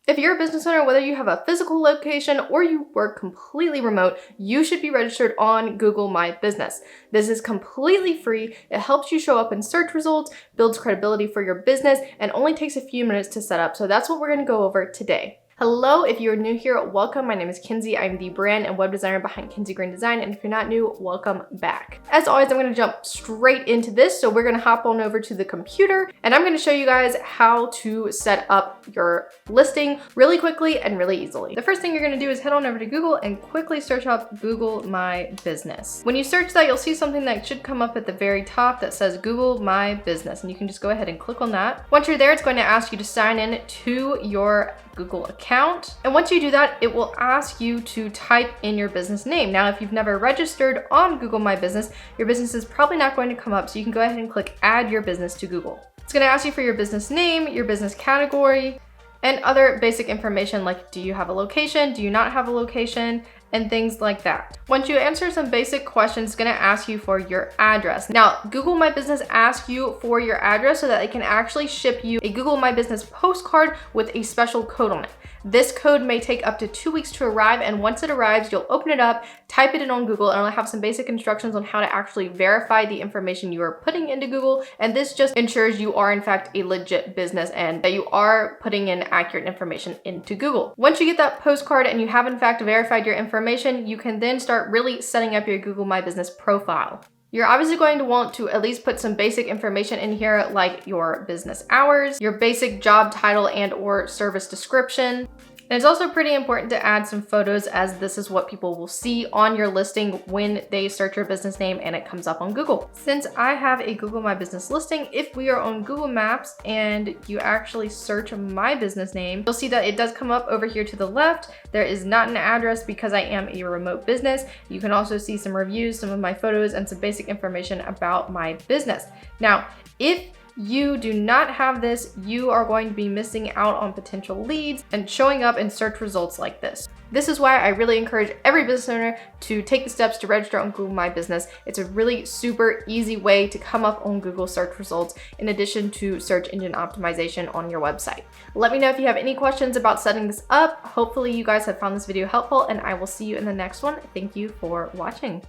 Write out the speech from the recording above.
If you're a business owner, whether you have a physical location or you work completely remote, you should be registered on Google My Business. This is completely free. It helps you show up in search results, builds credibility for your business, and only takes a few minutes to set up. So that's what we're going to go over today. Hello, if you're new here, welcome. My name is Kinsey. I'm the brand and web designer behind Kinsey Green Design, and if you're not new, welcome back. As always, I'm gonna jump straight into this, so we're gonna hop on over to the computer, and I'm gonna show you guys how to set up your listing really quickly and really easily. The first thing you're gonna do is head on over to Google and quickly search up Google My Business. When you search that, you'll see something that should come up at the very top that says Google My Business, and you can just go ahead and click on that. Once you're there, it's going to ask you to sign in to your Google account. And once you do that, it will ask you to type in your business name. Now, if you've never registered on Google My Business, your business is probably not going to come up, so you can go ahead and click Add Your Business to Google. It's gonna ask you for your business name, your business category, and other basic information like do you have a location, do you not have a location, and things like that. Once you answer some basic questions, it's gonna ask you for your address. Now, Google My Business asks you for your address so that it can actually ship you a Google My Business postcard with a special code on it. This code may take up to 2 weeks to arrive, and once it arrives, you'll open it up, type it in on Google, and it'll have some basic instructions on how to actually verify the information you are putting into Google, and this just ensures you are in fact a legit business and that you are putting in accurate information into Google. Once you get that postcard and you have in fact verified your information, you can then start really setting up your Google My Business profile. You're obviously going to want to at least put some basic information in here like your business hours, your basic job title and or service description. And it's also pretty important to add some photos, as this is what people will see on your listing when they search your business name and it comes up on Google. Since I have a Google My Business listing, if we are on Google Maps and you actually search my business name, you'll see that it does come up over here to the left. There is not an address because I am a remote business. You can also see some reviews, some of my photos, and some basic information about my business. Now, if you do not have this, you are going to be missing out on potential leads and showing up in search results like this. This is why I really encourage every business owner to take the steps to register on Google My Business. It's a really super easy way to come up on Google search results in addition to search engine optimization on your website. Let me know if you have any questions about setting this up. Hopefully you guys have found this video helpful, and I will see you in the next one. Thank you for watching.